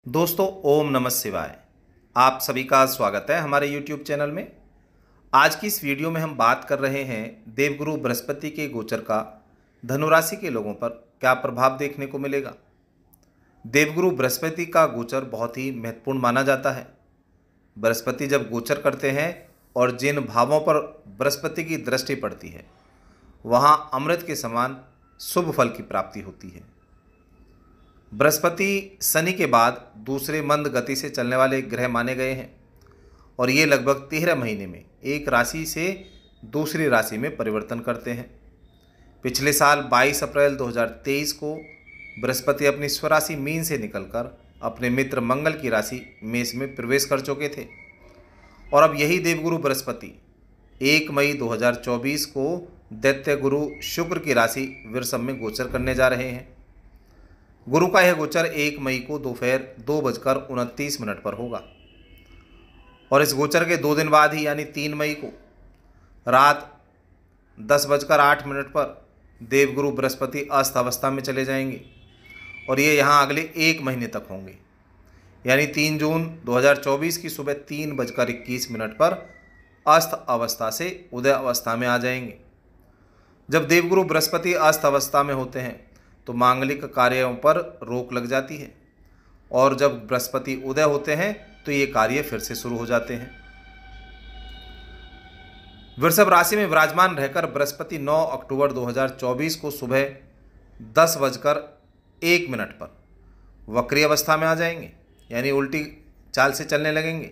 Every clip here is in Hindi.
दोस्तों, ओम नमः शिवाय। आप सभी का स्वागत है हमारे YouTube चैनल में। आज की इस वीडियो में हम बात कर रहे हैं देवगुरु बृहस्पति के गोचर का धनु राशि के लोगों पर क्या प्रभाव देखने को मिलेगा। देवगुरु बृहस्पति का गोचर बहुत ही महत्वपूर्ण माना जाता है। बृहस्पति जब गोचर करते हैं और जिन भावों पर बृहस्पति की दृष्टि पड़ती है वहाँ अमृत के समान शुभ फल की प्राप्ति होती है। बृहस्पति शनि के बाद दूसरे मंद गति से चलने वाले ग्रह माने गए हैं और ये लगभग 13 महीने में एक राशि से दूसरी राशि में परिवर्तन करते हैं। पिछले साल 22 अप्रैल 2023 को बृहस्पति अपनी स्वराशि मीन से निकलकर अपने मित्र मंगल की राशि मेष में प्रवेश कर चुके थे और अब यही देवगुरु बृहस्पति 1 मई 2024 को दैत्य गुरु शुक्र की राशि वृषभ में गोचर करने जा रहे हैं। गुरु का यह गोचर 1 मई को दोपहर 2:29 पर होगा और इस गोचर के 2 दिन बाद ही यानी 3 मई को रात 10:08 पर देवगुरु बृहस्पति अस्त अवस्था में चले जाएंगे और ये यहाँ अगले 1 महीने तक होंगे, यानी 3 जून 2024 की सुबह 3:21 पर अस्त अवस्था से उदय अवस्था में आ जाएंगे। जब देवगुरु बृहस्पति अस्त अवस्था में होते हैं तो मांगलिक कार्यों पर रोक लग जाती है और जब बृहस्पति उदय होते हैं तो ये कार्य फिर से शुरू हो जाते हैं। वृषभ राशि में विराजमान रहकर बृहस्पति 9 अक्टूबर 2024 को सुबह 10:01 पर वक्री अवस्था में आ जाएंगे, यानी उल्टी चाल से चलने लगेंगे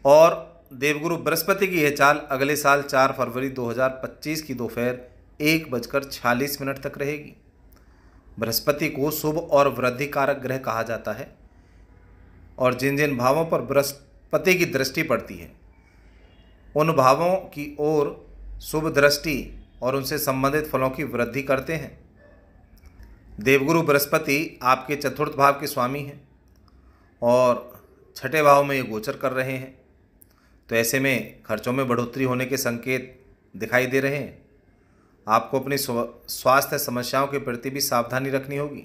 और देवगुरु बृहस्पति की यह चाल अगले साल 4 फरवरी 2025 की दोपहर 1:46 तक रहेगी। बृहस्पति को शुभ और वृद्धि कारक ग्रह कहा जाता है और जिन जिन भावों पर बृहस्पति की दृष्टि पड़ती है उन भावों की ओर शुभ दृष्टि और उनसे संबंधित फलों की वृद्धि करते हैं। देवगुरु बृहस्पति आपके चतुर्थ भाव के स्वामी हैं और छठे भाव में ये गोचर कर रहे हैं, तो ऐसे में खर्चों में बढ़ोतरी होने के संकेत दिखाई दे रहे हैं। आपको अपनी स्वास्थ्य समस्याओं के प्रति भी सावधानी रखनी होगी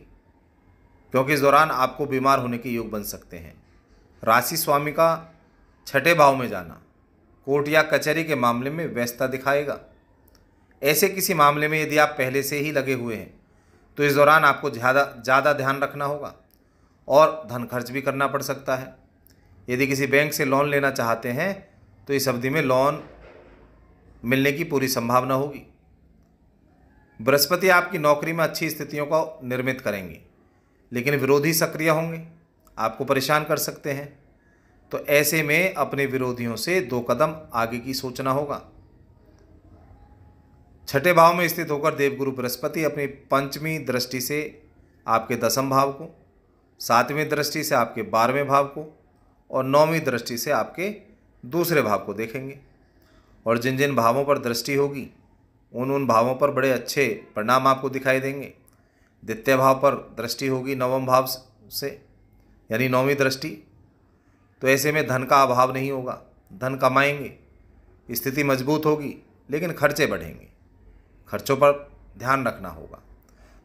क्योंकि इस दौरान आपको बीमार होने के योग बन सकते हैं। राशि स्वामी का छठे भाव में जाना कोर्ट या कचहरी के मामले में व्यस्तता दिखाएगा। ऐसे किसी मामले में यदि आप पहले से ही लगे हुए हैं तो इस दौरान आपको ज़्यादा ध्यान रखना होगा और धन खर्च भी करना पड़ सकता है। यदि किसी बैंक से लोन लेना चाहते हैं तो इस अवधि में लोन मिलने की पूरी संभावना होगी। बृहस्पति आपकी नौकरी में अच्छी स्थितियों को निर्मित करेंगे, लेकिन विरोधी सक्रिय होंगे, आपको परेशान कर सकते हैं, तो ऐसे में अपने विरोधियों से 2 कदम आगे की सोचना होगा। छठे भाव में स्थित होकर देवगुरु बृहस्पति अपनी पंचमी दृष्टि से आपके 10वें भाव को, 7वीं दृष्टि से आपके 12वें भाव को और 9वीं दृष्टि से आपके दूसरे भाव को देखेंगे और जिन जिन भावों पर दृष्टि होगी उन भावों पर बड़े अच्छे परिणाम आपको दिखाई देंगे। द्वितीय भाव पर दृष्टि होगी 9वें भाव से, यानी 9वीं दृष्टि, तो ऐसे में धन का अभाव नहीं होगा, धन कमाएंगे, स्थिति मजबूत होगी, लेकिन खर्चे बढ़ेंगे, खर्चों पर ध्यान रखना होगा।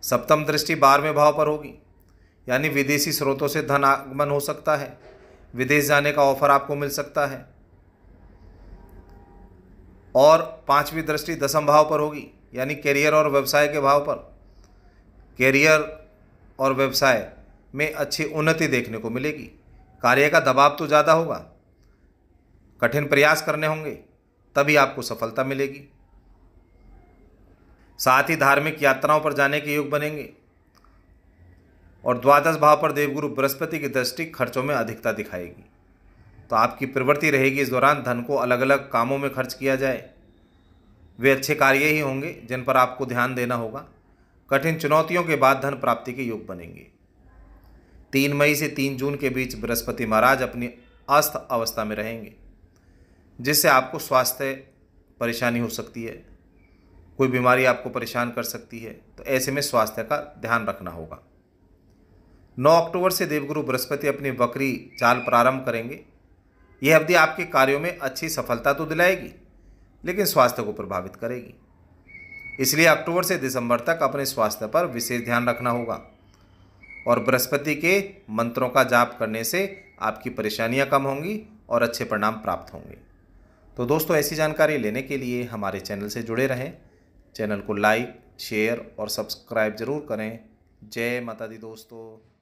सप्तम दृष्टि 12वें भाव पर होगी, यानी विदेशी स्रोतों से धन आगमन हो सकता है, विदेश जाने का ऑफर आपको मिल सकता है। और 5वीं दृष्टि 10वें भाव पर होगी, यानी कैरियर और व्यवसाय के भाव पर। कैरियर और व्यवसाय में अच्छी उन्नति देखने को मिलेगी। कार्य का दबाव तो ज़्यादा होगा, कठिन प्रयास करने होंगे, तभी आपको सफलता मिलेगी। साथ ही धार्मिक यात्राओं पर जाने के योग बनेंगे और 12 भाव पर देवगुरु बृहस्पति की दृष्टि खर्चों में अधिकता दिखाएगी, तो आपकी प्रवृत्ति रहेगी इस दौरान धन को अलग अलग कामों में खर्च किया जाए। वे अच्छे कार्य ही होंगे जिन पर आपको ध्यान देना होगा। कठिन चुनौतियों के बाद धन प्राप्ति के योग बनेंगे। 3 मई से 3 जून के बीच बृहस्पति महाराज अपनी अस्त अवस्था में रहेंगे, जिससे आपको स्वास्थ्य परेशानी हो सकती है, कोई बीमारी आपको परेशान कर सकती है, तो ऐसे में स्वास्थ्य का ध्यान रखना होगा। 9 अक्टूबर से देवगुरु बृहस्पति अपनी वक्री चाल प्रारंभ करेंगे। यह अवधि आपके कार्यों में अच्छी सफलता तो दिलाएगी, लेकिन स्वास्थ्य को प्रभावित करेगी। इसलिए अक्टूबर से दिसंबर तक अपने स्वास्थ्य पर विशेष ध्यान रखना होगा और बृहस्पति के मंत्रों का जाप करने से आपकी परेशानियां कम होंगी और अच्छे परिणाम प्राप्त होंगे। तो दोस्तों, ऐसी जानकारी लेने के लिए हमारे चैनल से जुड़े रहें। चैनल को लाइक, शेयर और सब्सक्राइब जरूर करें। जय माता दी दोस्तों।